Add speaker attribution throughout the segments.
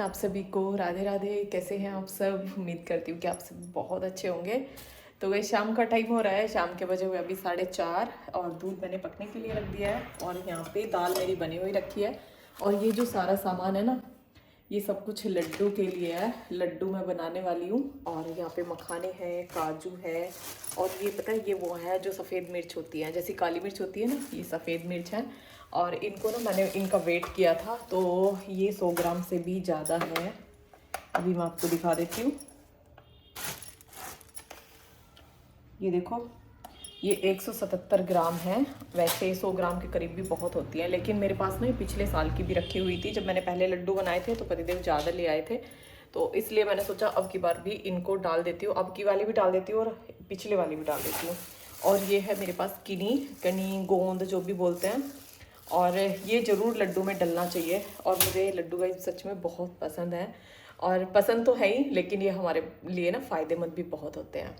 Speaker 1: आप सभी को राधे राधे। कैसे हैं आप सब? उम्मीद करती हूँ कि आप सब बहुत अच्छे होंगे। तो वही शाम का टाइम हो रहा है, शाम के बजे हुए अभी 4:30 और दूध मैंने पकने के लिए रख दिया है और यहाँ पे दाल मेरी बनी हुई रखी है। और ये जो सारा सामान है ना, ये सब कुछ लड्डू के लिए है। लड्डू मैं बनाने वाली हूँ और यहाँ पे मखाने हैं, काजू है और ये पता है ये वो है जो सफ़ेद मिर्च होती है, जैसी काली मिर्च होती है ना, ये सफ़ेद मिर्च है। और इनको ना मैंने इनका वेट किया था तो ये 100 ग्राम से भी ज़्यादा है। अभी मैं आपको दिखा देती हूँ। ये देखो, ये 177 ग्राम है। वैसे 100 ग्राम के करीब भी बहुत होती है, लेकिन मेरे पास ना ये पिछले साल की भी रखी हुई थी। जब मैंने पहले लड्डू बनाए थे तो पतिदेव ज़्यादा ले आए थे, तो इसलिए मैंने सोचा अब की बार भी इनको डाल देती हूँ। अब की वाली भी डाल देती हूँ और पिछले वाली भी डाल देती हूँ। और ये है मेरे पास कनी गोंद जो भी बोलते हैं, और ये ज़रूर लड्डू में डलना चाहिए। और मुझे लड्डू का सच में बहुत पसंद है, और पसंद तो है ही, लेकिन ये हमारे लिए ना फ़ायदेमंद भी बहुत होते हैं।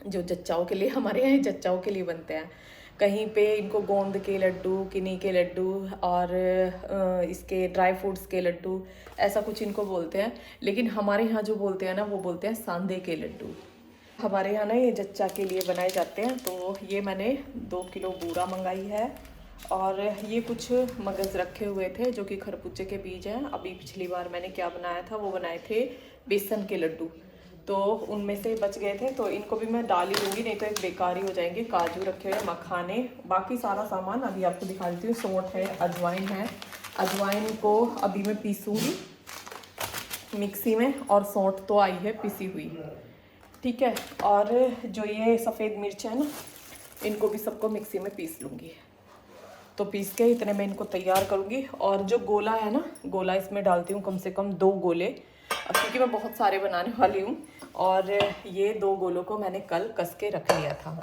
Speaker 1: जो जच्चाओं के लिए, हमारे यहाँ जच्चाओं के लिए बनते हैं। कहीं पे इनको गोंद के लड्डू, किनी के लड्डू और इसके ड्राई फ्रूट्स के लड्डू, ऐसा कुछ इनको बोलते हैं। लेकिन हमारे यहाँ जो बोलते हैं ना, वो बोलते हैं सांदे के लड्डू। हमारे यहाँ ना ये जच्चा के लिए बनाए जाते हैं। तो ये मैंने 2 किलो बूरा मंगाई है। और ये कुछ मगज़ रखे हुए थे जो कि खरबूजे के बीज हैं। अभी पिछली बार मैंने क्या बनाया था, वो बनाए थे बेसन के लड्डू, तो उनमें से बच गए थे, तो इनको भी मैं डाल ही दूँगी, नहीं तो एक बेकार ही हो जाएंगे। काजू रखे हुए, मखाने, बाकी सारा सामान अभी आपको दिखा देती हूँ। सौंठ है, अजवाइन है। अजवाइन को अभी मैं पीसूँगी मिक्सी में, और सौंठ तो आई है पिसी हुई, ठीक है। और जो ये सफ़ेद मिर्च है ना, इनको भी सबको मिक्सी में पीस लूँगी। तो पीस के इतने में इनको तैयार करूँगी। और जो गोला है ना, गोला इसमें डालती हूँ कम से कम 2 गोले, क्योंकि मैं बहुत सारे बनाने वाली हूँ। और ये 2 गोलों को मैंने कल कस के रख लिया था,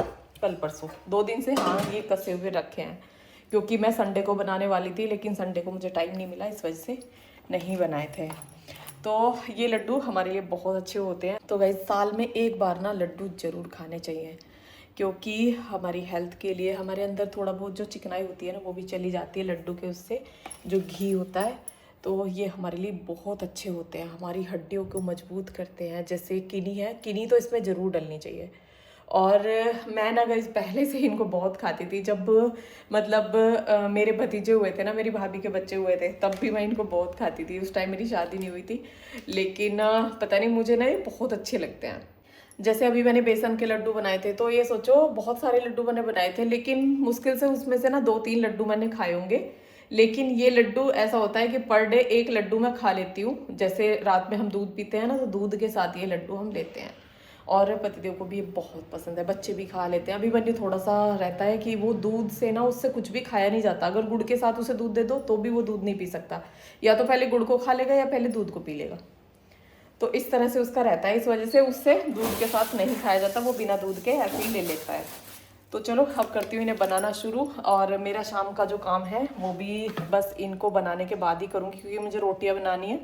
Speaker 1: कल परसों 2 दिन से, हाँ, ये कसे हुए रखे हैं। क्योंकि मैं संडे को बनाने वाली थी, लेकिन संडे को मुझे टाइम नहीं मिला, इस वजह से नहीं बनाए थे। तो ये लड्डू हमारे लिए बहुत अच्छे होते हैं। तो गाइस, साल में एक बार ना लड्डू ज़रूर खाने चाहिए, क्योंकि हमारी हेल्थ के लिए, हमारे अंदर थोड़ा बहुत जो चिकनाई होती है ना, वो भी चली जाती है लड्डू के, उससे जो घी होता है। तो ये हमारे लिए बहुत अच्छे होते हैं, हमारी हड्डियों को मजबूत करते हैं। जैसे किनी है, किनी तो इसमें ज़रूर डलनी चाहिए। और मैं ना गाइस पहले से इनको बहुत खाती थी। जब मतलब मेरे भतीजे हुए थे ना, मेरी भाभी के बच्चे हुए थे, तब भी मैं इनको बहुत खाती थी। उस टाइम मेरी शादी नहीं हुई थी, लेकिन पता नहीं मुझे ना ये बहुत अच्छे लगते हैं। जैसे अभी मैंने बेसन के लड्डू बनाए थे, तो ये सोचो बहुत सारे लड्डू मैंने बनाए थे, लेकिन मुश्किल से उसमें से ना 2-3 लड्डू मैंने खाए होंगे। लेकिन ये लड्डू ऐसा होता है कि पर डे एक लड्डू मैं खा लेती हूँ। जैसे रात में हम दूध पीते हैं ना, तो दूध के साथ ये लड्डू हम लेते हैं। और पतिदेव को भी ये बहुत पसंद है, बच्चे भी खा लेते हैं। अभी मैंने थोड़ा सा रहता है कि वो दूध से ना, उससे कुछ भी खाया नहीं जाता। अगर गुड़ के साथ उसे दूध दे दो तो भी वो दूध नहीं पी सकता, या तो पहले गुड़ को खा लेगा या पहले दूध को पी लेगा। तो इस तरह से उसका रहता है, इस वजह से उससे दूध के साथ नहीं खाया जाता, वो बिना दूध के ऐसे ही ले लेता है। तो चलो अब करती हूँ इन्हें बनाना शुरू। और मेरा शाम का जो काम है वो भी बस इनको बनाने के बाद ही करूँगी, क्योंकि मुझे रोटियाँ बनानी है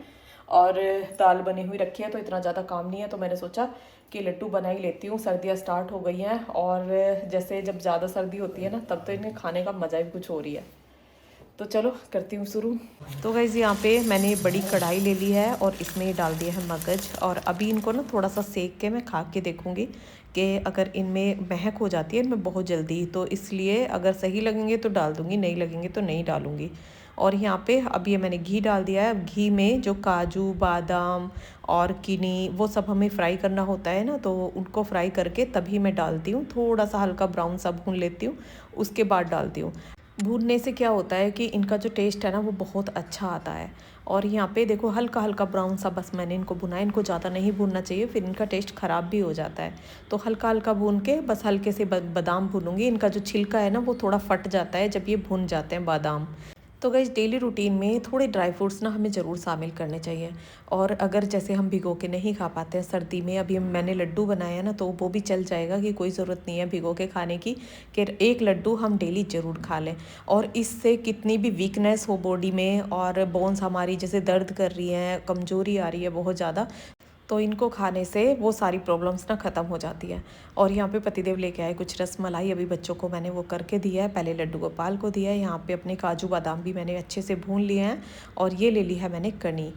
Speaker 1: और दाल बनी हुई रखी है, तो इतना ज़्यादा काम नहीं है। तो मैंने सोचा कि लड्डू बना ही लेती हूँ। सर्दियाँ स्टार्ट हो गई हैं, और जैसे जब ज़्यादा सर्दी होती है ना, तब तो इन्हें खाने का मज़ा भी कुछ हो रही है। तो चलो करती हूँ शुरू। तो गाइज़, यहाँ पे मैंने बड़ी कढ़ाई ले ली है और इसमें ये डाल दिया है मगज। और अभी इनको ना थोड़ा सा सेक के मैं खा के देखूँगी कि अगर इनमें महक हो जाती है इनमें बहुत जल्दी, तो इसलिए अगर सही लगेंगे तो डाल दूँगी, नहीं लगेंगे तो नहीं डालूँगी। और यहाँ पे अब ये मैंने घी डाल दिया है। घी में जो काजू, बादाम और किनी, वो सब हमें फ्राई करना होता है ना, तो उनको फ्राई करके तभी मैं डालती हूँ। थोड़ा सा हल्का ब्राउन सा भून लेती हूँ, उसके बाद डालती हूँ। भूनने से क्या होता है कि इनका जो टेस्ट है ना, वो बहुत अच्छा आता है। और यहाँ पे देखो हल्का हल्का ब्राउन सा बस मैंने इनको भुना है। इनको ज़्यादा नहीं भूनना चाहिए, फिर इनका टेस्ट ख़राब भी हो जाता है। तो हल्का हल्का भून के बस हल्के से बादाम भूनूंगी। इनका जो छिलका है ना, वो थोड़ा फट जाता है जब ये भुन जाते हैं बादाम। तो गाइस, डेली रूटीन में थोड़े ड्राई फ्रूट्स ना हमें ज़रूर शामिल करने चाहिए। और अगर जैसे हम भिगो के नहीं खा पाते हैं सर्दी में, अभी मैंने लड्डू बनाया ना, तो वो भी चल जाएगा, कि कोई ज़रूरत नहीं है भिगो के खाने की, कि एक लड्डू हम डेली ज़रूर खा लें। और इससे कितनी भी वीकनेस हो बॉडी में, और बोन्स हमारी जैसे दर्द कर रही हैं, कमज़ोरी आ रही है बहुत ज़्यादा, तो इनको खाने से वो सारी प्रॉब्लम्स ना ख़त्म हो जाती है। और यहाँ पे पतिदेव लेके आए कुछ रसमलाई, अभी बच्चों को मैंने वो करके दिया है। पहले लड्डू गोपाल को दिया है। यहाँ पे अपने काजू बादाम भी मैंने अच्छे से भून लिए हैं। और ये ले ली है मैंने कनी।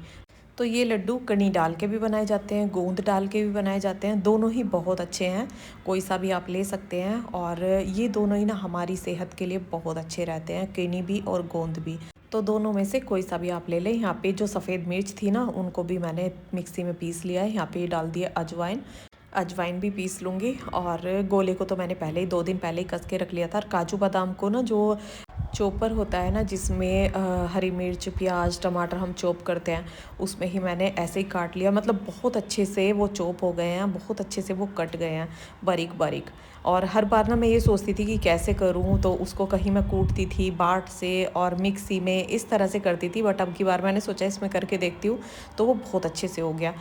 Speaker 1: तो ये लड्डू कनी डाल के भी बनाए जाते हैं, गोंद डाल के भी बनाए जाते हैं, दोनों ही बहुत अच्छे हैं, कोई सा भी आप ले सकते हैं। और ये दोनों ही ना हमारी सेहत के लिए बहुत अच्छे रहते हैं, कनी भी और गोंद भी। तो दोनों में से कोई सा भी आप ले लें। यहाँ पे जो सफ़ेद मिर्च थी ना, उनको भी मैंने मिक्सी में पीस लिया है। यहाँ पे डाल दिया अजवाइन, अजवाइन भी पीस लूँगी। और गोले को तो मैंने पहले ही 2 दिन पहले ही कस के रख लिया था। और काजू बादाम को ना, जो चॉपर होता है ना जिसमें हरी मिर्च, प्याज, टमाटर हम चॉप करते हैं, उसमें ही मैंने ऐसे ही काट लिया। मतलब बहुत अच्छे से वो चॉप हो गए हैं, बहुत अच्छे से वो कट गए हैं बारीक बारीक। और हर बार ना मैं ये सोचती थी कि कैसे करूं, तो उसको कहीं मैं कूटती थी बाट से और मिक्सी में, इस तरह से करती थी। बट अब की बार मैंने सोचा इसमें करके देखती हूँ, तो वो बहुत अच्छे से हो गया।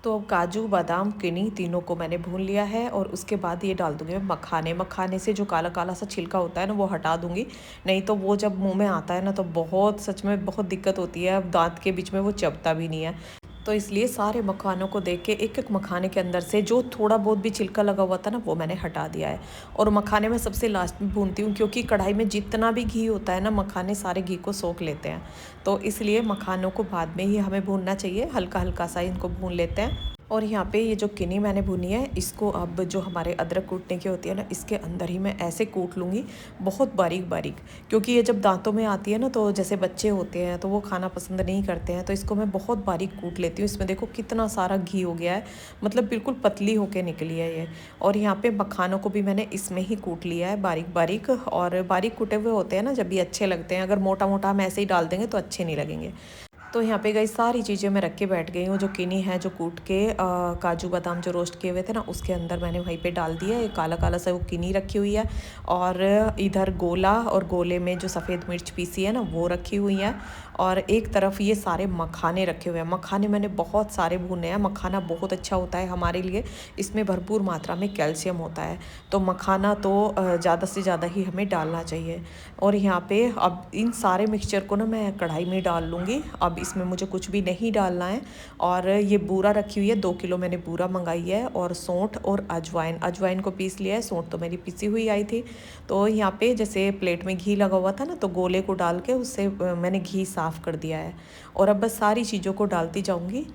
Speaker 1: तो काजू, बादाम, किनी तीनों को मैंने भून लिया है। और उसके बाद ये डाल दूँगी मैं मखाने। मखाने से जो काला काला सा छिलका होता है ना, वो हटा दूँगी, नहीं तो वो जब मुंह में आता है ना, तो बहुत, सच में बहुत दिक्कत होती है। दांत के बीच में वो चबता भी नहीं है। तो इसलिए सारे मखानों को देख के एक एक मखाने के अंदर से जो थोड़ा बहुत भी छिलका लगा हुआ था ना, वो मैंने हटा दिया है। और मखाने में सबसे लास्ट में भूनती हूँ, क्योंकि कढ़ाई में जितना भी घी होता है ना, मखाने सारे घी को सोख लेते हैं। तो इसलिए मखानों को बाद में ही हमें भूनना चाहिए, हल्का हल्का सा इनको भून लेते हैं। और यहाँ पे ये जो किनी मैंने भुनी है, इसको अब जो हमारे अदरक कूटने की होती है ना, इसके अंदर ही मैं ऐसे कूट लूँगी, बहुत बारीक बारीक। क्योंकि ये जब दांतों में आती है ना, तो जैसे बच्चे होते हैं तो वो खाना पसंद नहीं करते हैं, तो इसको मैं बहुत बारीक कूट लेती हूँ। इसमें देखो कितना सारा घी हो गया है, मतलब बिल्कुल पतली होके निकली है ये। और यहाँ पे मखानों को भी मैंने इसमें ही कूट लिया है बारीक बारीक। और बारीक कूटे हुए होते हैं ना, जब भी अच्छे लगते हैं। अगर मोटा मोटा हम ऐसे ही डाल देंगे तो अच्छे नहीं लगेंगे। तो यहाँ पे गई सारी चीज़ें मैं रख के बैठ गई हूँ। जो किनी है, जो कूट के काजू बादाम जो रोस्ट किए हुए थे ना, उसके अंदर मैंने वहीं पे डाल दिया। ये काला काला सा वो किनी रखी हुई है। और इधर गोला, और गोले में जो सफ़ेद मिर्च पीसी है ना, वो रखी हुई है। और एक तरफ ये सारे मखाने रखे हुए हैं। मखाने मैंने बहुत सारे भुने हैं। मखाना बहुत अच्छा होता है हमारे लिए, इसमें भरपूर मात्रा में कैल्शियम होता है। तो मखाना तो ज़्यादा से ज़्यादा ही हमें डालना चाहिए। और यहाँ पे अब इन सारे मिक्सचर को ना मैं कढ़ाई में डाल लूँगी। अब इसमें मुझे कुछ भी नहीं डालना है। और ये बूरा रखी हुई है, 2 किलो मैंने बूरा मंगाई है। और सौंठ और अजवाइन, अजवाइन को पीस लिया है, सौंठ तो मेरी पिसी हुई आई थी। तो यहाँ पे जैसे प्लेट में घी लगा हुआ था ना, तो गोले को डाल के उससे मैंने घी साफ़ कर दिया है। और अब बस सारी चीज़ों को डालती जाऊँगी।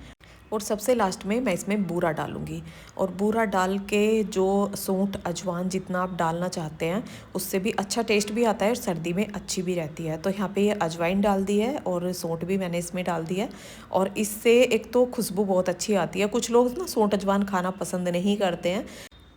Speaker 1: और सबसे लास्ट में मैं इसमें बूरा डालूँगी। और बूरा डाल के जो सौंठ, अजवाइन जितना आप डालना चाहते हैं, उससे भी अच्छा टेस्ट भी आता है और सर्दी में अच्छी भी रहती है। तो यहाँ पे ये अजवाइन डाल दी है और सौंठ भी मैंने इसमें डाल दी है। और इससे एक तो खुशबू बहुत अच्छी आती है। कुछ लोग ना सौंठ अजवाइन खाना पसंद नहीं करते हैं,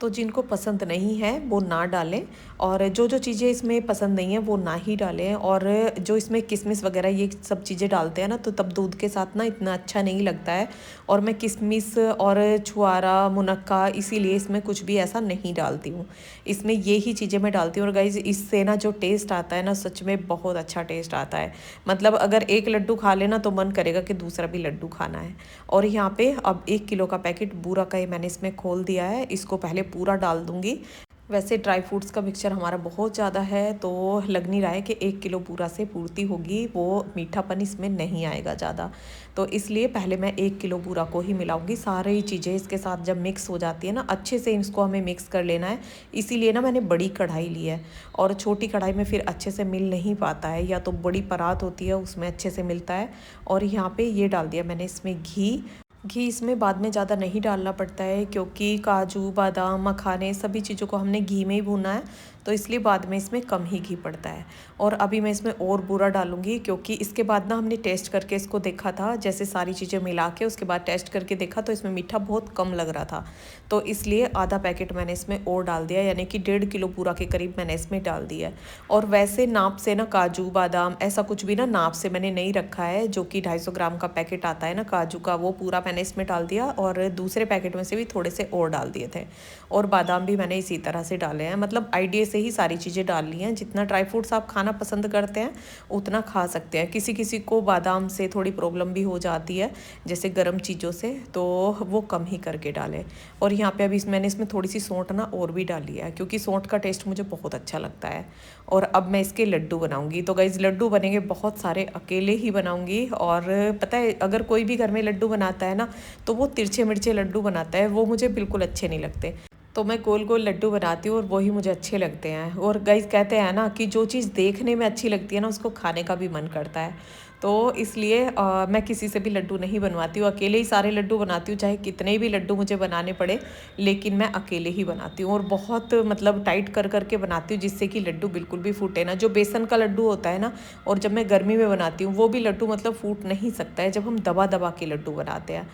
Speaker 1: तो जिनको पसंद नहीं है वो ना डालें। और जो जो चीज़ें इसमें पसंद नहीं है वो ना ही डालें। और जो इसमें किशमिश वगैरह ये सब चीज़ें डालते हैं ना, तो तब दूध के साथ ना इतना अच्छा नहीं लगता है। और मैं किशमिश और छुआरा, मुनक्का, इसीलिए इसमें कुछ भी ऐसा नहीं डालती हूँ। इसमें ये ही चीज़ें मैं डालती हूँ। और गाइज, इससे ना जो टेस्ट आता है ना, सच में बहुत अच्छा टेस्ट आता है। मतलब अगर एक लड्डू खा लेना तो मन करेगा कि दूसरा भी लड्डू खाना है। और यहाँ पे अब 1 किलो का पैकेट बूरा का ही मैंने इसमें खोल दिया है। इसको पहले पूरा डाल दूँगी। वैसे ड्राई फ्रूट्स का मिक्सचर हमारा बहुत ज़्यादा है, तो लग नहीं रहा है कि 1 किलो पूरा से पूर्ति होगी। वो मीठापन इसमें नहीं आएगा ज़्यादा, तो इसलिए पहले मैं 1 किलो बूरा को ही मिलाऊंगी। सारी चीज़ें इसके साथ जब मिक्स हो जाती है ना, अच्छे से इसको हमें मिक्स कर लेना है। इसीलिए ना मैंने बड़ी कढ़ाई ली है। और छोटी कढ़ाई में फिर अच्छे से मिल नहीं पाता है, या तो बड़ी परात होती है उसमें अच्छे से मिलता है। और यहाँ पे ये डाल दिया मैंने इसमें घी। घी इसमें बाद में ज़्यादा नहीं डालना पड़ता है, क्योंकि काजू, बादाम, मखाने सभी चीज़ों को हमने घी में ही भूना है, तो इसलिए बाद में इसमें कम ही घी पड़ता है। और अभी मैं इसमें और बूरा डालूंगी, क्योंकि इसके बाद ना हमने टेस्ट करके इसको देखा था, जैसे सारी चीज़ें मिला के उसके बाद टेस्ट करके देखा, तो इसमें मीठा बहुत कम लग रहा था। तो इसलिए आधा पैकेट मैंने इसमें और डाल दिया, यानी कि 1.5 किलो बूरा के करीब मैंने इसमें डाल दिया है। और वैसे नाप से ना काजू, बादाम ऐसा कुछ भी ना नाप से मैंने नहीं रखा है। जो कि 250 ग्राम का पैकेट आता है ना काजू का, वो पूरा मैंने इसमें डाल दिया। और दूसरे पैकेट में से भी थोड़े से और डाल दिए थे। और बादाम भी मैंने इसी तरह से डाले हैं। मतलब आइडिया से ही सारी चीज़ें डाल ली हैं। जितना ड्राई फ्रूट्स आप खाना पसंद करते हैं उतना खा सकते हैं। किसी किसी को बादाम से थोड़ी प्रॉब्लम भी हो जाती है, जैसे गर्म चीज़ों से, तो वो कम ही करके डालें। और यहाँ पे अभी मैंने इसमें थोड़ी सी सौंठ ना और भी डाली है, क्योंकि सौंठ का टेस्ट मुझे बहुत अच्छा लगता है। और अब मैं इसके लड्डू बनाऊंगी। तो गाइस, लड्डू बनेंगे बहुत सारे, अकेले ही बनाऊंगी। और पता है, अगर कोई भी घर में लड्डू बनाता है ना, तो वो तिरछे मिर्चे लड्डू बनाता है, वो मुझे बिल्कुल अच्छे नहीं लगते। तो मैं गोल गोल लड्डू बनाती हूँ और वही मुझे अच्छे लगते हैं। और गाइस, कहते हैं ना कि जो चीज़ देखने में अच्छी लगती है ना, उसको खाने का भी मन करता है। तो इसलिए मैं किसी से भी लड्डू नहीं बनवाती हूँ, अकेले ही सारे लड्डू बनाती हूँ, चाहे कितने भी लड्डू मुझे बनाने पड़े, लेकिन मैं अकेले ही बनाती हूँ। और बहुत मतलब टाइट कर करके बनाती हूँ जिससे कि लड्डू बिल्कुल भी फूटे ना। जो बेसन का लड्डू होता है ना, और जब मैं गर्मी में बनाती हूँ वो भी लड्डू मतलब फूट नहीं सकता है जब हम दबा दबा के लड्डू बनाते हैं।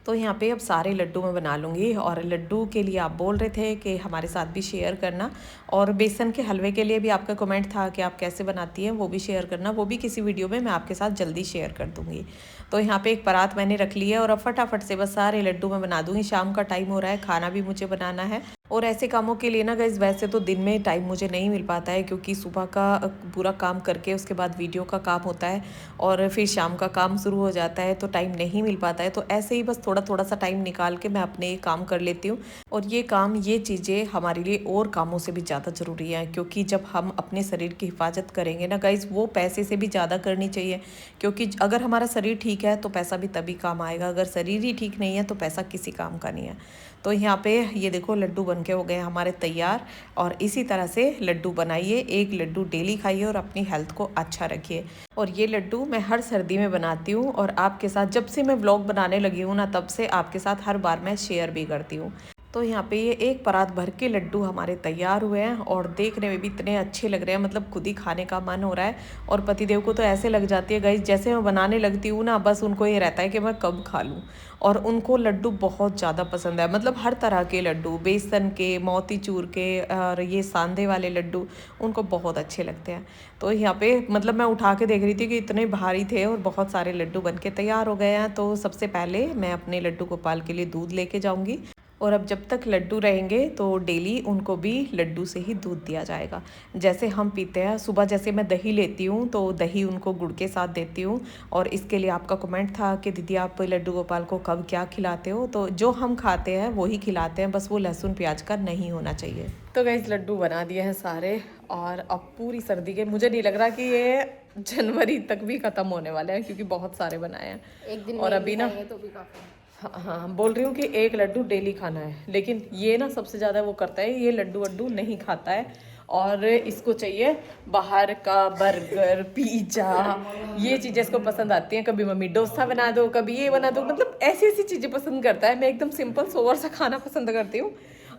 Speaker 1: तो यहाँ पे अब सारे लड्डू मैं बना लूँगी। और लड्डू के लिए आप बोल रहे थे कि हमारे साथ भी शेयर करना, और बेसन के हलवे के लिए भी आपका कमेंट था कि आप कैसे बनाती हैं, वो भी शेयर करना। वो भी किसी वीडियो में मैं आपके साथ जल्दी शेयर कर दूँगी। तो यहाँ पे एक परात मैंने रख ली है और अब फटाफट से बस सारे लड्डू मैं बना दूँगी। शाम का टाइम हो रहा है, खाना भी मुझे बनाना है। और ऐसे कामों के लिए ना गाइस वैसे तो दिन में टाइम मुझे नहीं मिल पाता है, क्योंकि सुबह का पूरा काम करके उसके बाद वीडियो का काम होता है और फिर शाम का काम शुरू हो जाता है, तो टाइम नहीं मिल पाता है। तो ऐसे ही बस थोड़ा थोड़ा सा टाइम निकाल के मैं अपने काम कर लेती हूँ। और ये चीज़ें हमारे लिए और कामों से भी ज़्यादा ज़रूरी है, क्योंकि जब हम अपने शरीर की हिफाजत करेंगे ना गाइस, वो पैसे से भी ज़्यादा करनी चाहिए। क्योंकि अगर हमारा शरीर ठीक है तो पैसा भी तभी काम आएगा, अगर शरीर ही ठीक नहीं है तो पैसा किसी काम का नहीं है। तो यहाँ पे ये देखो लड्डू बनके हो गए हमारे तैयार। और इसी तरह से लड्डू बनाइए, एक लड्डू डेली खाइए और अपनी हेल्थ को अच्छा रखिए। और ये लड्डू मैं हर सर्दी में बनाती हूँ, और आपके साथ जब से मैं व्लॉग बनाने लगी हूँ ना, तब से आपके साथ हर बार मैं शेयर भी करती हूँ। तो यहाँ पे ये एक परात भर के लड्डू हमारे तैयार हुए हैं, और देखने में भी इतने अच्छे लग रहे हैं, मतलब खुद ही खाने का मन हो रहा है। और पतिदेव को तो ऐसे लग जाती है गाइस, जैसे मैं बनाने लगती हूँ ना, बस उनको ये रहता है कि मैं कब खा लूँ। और उनको लड्डू बहुत ज़्यादा पसंद है, मतलब हर तरह के लड्डू, बेसन के, मोतीचूर के, और ये सांधे वाले लड्डू उनको बहुत अच्छे लगते हैं। तो यहाँ पे मतलब मैं उठा के देख रही थी कि इतने भारी थे और बहुत सारे लड्डू बन के तैयार हो गए हैं। तो सबसे पहले मैं अपने लड्डू गोपाल के लिए दूध लेके जाऊँगी, और अब जब तक लड्डू रहेंगे तो डेली उनको भी लड्डू से ही दूध दिया जाएगा। जैसे हम पीते हैं सुबह, जैसे मैं दही लेती हूँ तो दही उनको गुड़ के साथ देती हूँ। और इसके लिए आपका कमेंट था कि दीदी आप लड्डू गोपाल को कब क्या खिलाते हो, तो जो हम खाते हैं वही खिलाते हैं, बस वो लहसुन प्याज का नहीं होना चाहिए। तो गाइस लड्डू बना दिए हैं सारे, और अब पूरी सर्दी के मुझे नहीं लग रहा कि ये जनवरी तक भी ख़त्म होने वाले हैं, क्योंकि बहुत सारे बनाए हैं।
Speaker 2: एक दिन
Speaker 1: और अभी ना
Speaker 2: तो भी काफी।
Speaker 1: हाँ हाँ, बोल रही हूँ कि एक लड्डू डेली खाना है, लेकिन ये ना सबसे ज़्यादा वो करता है, ये लड्डू वड्डू नहीं खाता है, और इसको चाहिए बाहर का बर्गर, पिज़्ज़ा, ये चीज़ें इसको पसंद आती हैं। कभी मम्मी डोसा बना दो, कभी ये बना दो, मतलब ऐसी ऐसी चीज़ें पसंद करता है। मैं एकदम सिंपल सोवर सा खाना पसंद करती हूँ,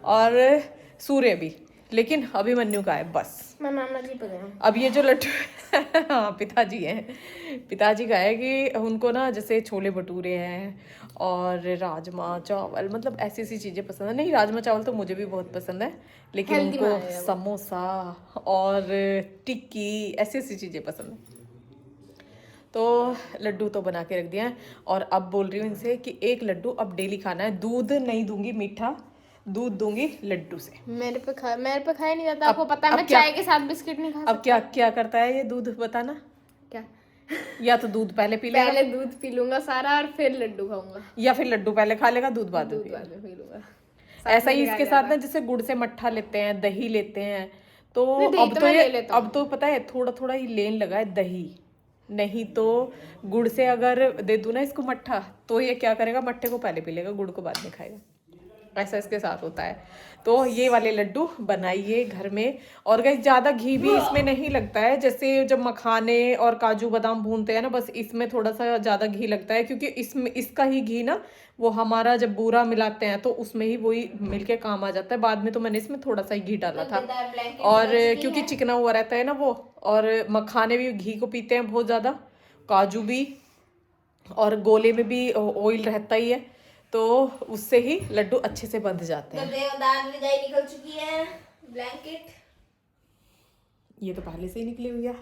Speaker 1: और सूर्य भी। लेकिन अभिमन्यु का है बस।
Speaker 2: मैं मामा जी पे गया।
Speaker 1: अब ये जो लड्डू हाँ पिताजी हैं, पिताजी का है कि उनको ना जैसे छोले भटूरे हैं और राजमा चावल, मतलब ऐसी ऐसी चीज़ें पसंद है। नहीं, राजमा चावल तो मुझे भी बहुत पसंद है, लेकिन
Speaker 2: हेल्दी
Speaker 1: उनको
Speaker 2: बनाया है वो।
Speaker 1: समोसा और टिक्की ऐसी ऐसी चीज़ें पसंद है। तो लड्डू तो बना के रख दिया है, और अब बोल रही हूँ इनसे कि एक लड्डू अब डेली खाना है। दूध नहीं दूंगी मीठा, दूध दूंगी लड्डू से।
Speaker 2: मेरे पे खाया नहीं जाता, आपको पता है।
Speaker 1: अब
Speaker 2: मैं
Speaker 1: क्या,
Speaker 2: चाय के साथ बिस्किट नहीं खा
Speaker 1: अब क्या क्या करता है ये दूध, बताना।
Speaker 2: क्या?
Speaker 1: या तो दूध पहले पी लेगा,
Speaker 2: पहले दूध पी लूंगा सारा और फिर लड्डू खाऊंगा।
Speaker 1: या फिर लड्डू पहले खा लेगा, दूध बाद में
Speaker 2: दूध
Speaker 1: पिएगा।
Speaker 2: बाद में पी लूंगा।
Speaker 1: ऐसा ही इसके साथ ना, जैसे गुड़ से मट्ठा लेते हैं, दही लेते हैं, तो
Speaker 2: नहीं, दही
Speaker 1: अब
Speaker 2: तो
Speaker 1: तो
Speaker 2: मैं
Speaker 1: ये
Speaker 2: ले लेता हूँ।
Speaker 1: अब तो पता है थोड़ा थोड़ा ही लेन लगा है दही। नहीं तो गुड़ से अगर दे दूं ना इसको मट्ठा, तो ये क्या करेगा, मट्ठे को पहले पी लेगा, गुड़ को बाद में खाएगा। ऐसा इसके साथ होता है। तो ये वाले लड्डू बनाइए घर में। और गाइस ज़्यादा घी भी इसमें नहीं लगता है, जैसे जब मखाने और काजू बादाम भूनते हैं ना, बस इसमें थोड़ा सा ज़्यादा घी लगता है, क्योंकि इसमें इसका ही घी ना वो हमारा जब बूरा मिलाते हैं तो उसमें ही वही मिलके काम आ जाता है। बाद में तो मैंने इसमें थोड़ा सा ही घी डाला था, और क्योंकि चिकना हुआ रहता है ना वो, और मखाने भी घी को पीते हैं बहुत ज़्यादा, काजू भी, और गोले में भी ऑयल रहता ही है, तो उससे ही लड्डू अच्छे से बंध जाते हैं।
Speaker 2: देवदार रजाई निकल चुकी है, ब्लैंकेट
Speaker 1: ये तो पहले से ही निकली हुई है।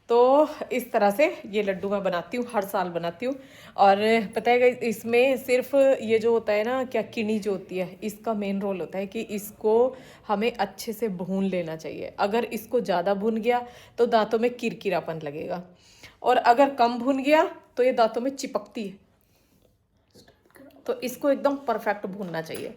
Speaker 1: तो इस तरह से ये लड्डू मैं बनाती हूँ, हर साल बनाती हूँ। और पता है इसमें सिर्फ ये जो होता है ना, क्या किनी जो होती है, इसका मेन रोल होता है कि इसको हमें अच्छे से भून लेना चाहिए। अगर इसको ज़्यादा भून गया तो दांतों में किरकिरापन लगेगा, और अगर कम भून गया तो ये दांतों में चिपकती है। तो इसको एकदम परफेक्ट भूनना चाहिए,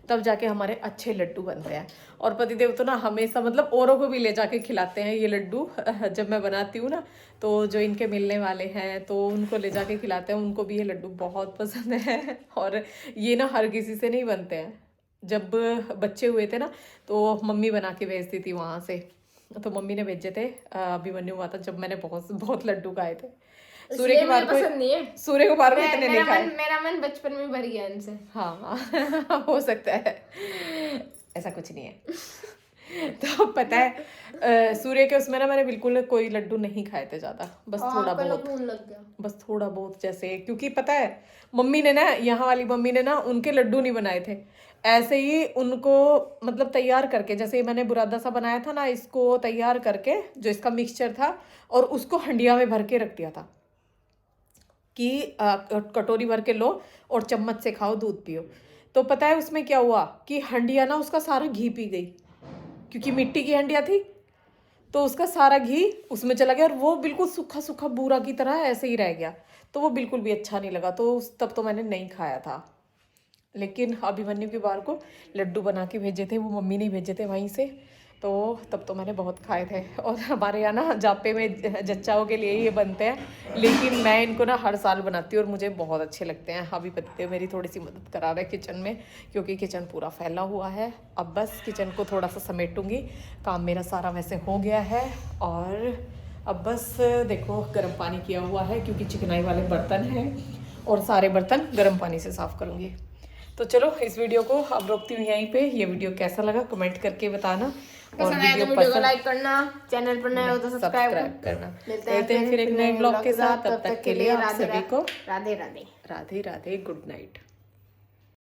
Speaker 1: तब जाके हमारे अच्छे लड्डू बनते हैं। और पतिदेव तो ना हमेशा मतलब औरों को भी ले जाके खिलाते हैं ये लड्डू। जब मैं बनाती हूँ ना, तो जो इनके मिलने वाले हैं तो उनको ले जाके खिलाते हैं, उनको भी ये लड्डू बहुत पसंद है। और ये ना हर किसी से नहीं बनते हैं। जब बच्चे हुए थे ना, तो मम्मी बना के भेजती थी वहाँ से, तो मम्मी ने भेजे थे अभिमन्यु हुआ था जब मैंने बहुत बहुत लड्डू खाए थे। सूर्य के बार
Speaker 2: पसंद नहीं है।
Speaker 1: सूर्य के बार को इतने नहीं खाए।
Speaker 2: मेरा मन बचपन में भर गया इनसे।
Speaker 1: हाँ हो सकता है, ऐसा कुछ नहीं है। तो पता है सूर्य के उसमें ना मैंने बिल्कुल कोई लड्डू नहीं खाए थे ज्यादा, बस थोड़ा बहुत,
Speaker 2: लग गया।
Speaker 1: बस थोड़ा बहुत, जैसे क्योंकि पता है मम्मी ने ना, यहाँ वाली मम्मी ने ना उनके लड्डू नहीं बनाए थे, ऐसे ही उनको मतलब तैयार करके, जैसे मैंने बुरादा सा बनाया था ना, इसको तैयार करके जो इसका मिक्सचर था और उसको हंडिया में भर के रख दिया था कि कटोरी भर के लो और चम्मच से खाओ, दूध पियो। तो पता है उसमें क्या हुआ कि हंडिया ना उसका सारा घी पी गई, क्योंकि मिट्टी की हंडिया थी तो उसका सारा घी उसमें चला गया और वो बिल्कुल सूखा सूखा बूरा की तरह ऐसे ही रह गया। तो वो बिल्कुल भी अच्छा नहीं लगा, तो तब तो मैंने नहीं खाया था। लेकिन अभिमन्यु के बार को लड्डू बना के भेजे थे, वो मम्मी ने भेजे थे वहीं से, तो तब तो मैंने बहुत खाए थे। और हमारे यहाँ ना जापे में जच्चाओं के लिए ये बनते हैं, लेकिन मैं इनको ना हर साल बनाती हूँ और मुझे बहुत अच्छे लगते हैं। अभी पत्ते मेरी थोड़ी सी मदद करा रहे किचन में, क्योंकि किचन पूरा फैला हुआ है। अब बस किचन को थोड़ा सा समेटूंगी, काम मेरा सारा वैसे हो गया है। और अब बस देखो गर्म पानी किया हुआ है, क्योंकि चिकनाई वाले बर्तन हैं और सारे बर्तन गर्म पानी से साफ़ करूँगी। तो चलो इस वीडियो को अब रोकती हूँ यहीं पे। ये वीडियो कैसा लगा कमेंट करके बताना, और
Speaker 2: वीडियो को लाइक करना, चैनल पर नए हो तो सब्सक्राइब
Speaker 1: करना।
Speaker 2: मिलते
Speaker 1: हैं फिर एक नए ब्लॉग के साथ, तब तक के लिए आप सभी को
Speaker 2: राधे राधे।
Speaker 1: Radhe Radhe, good night.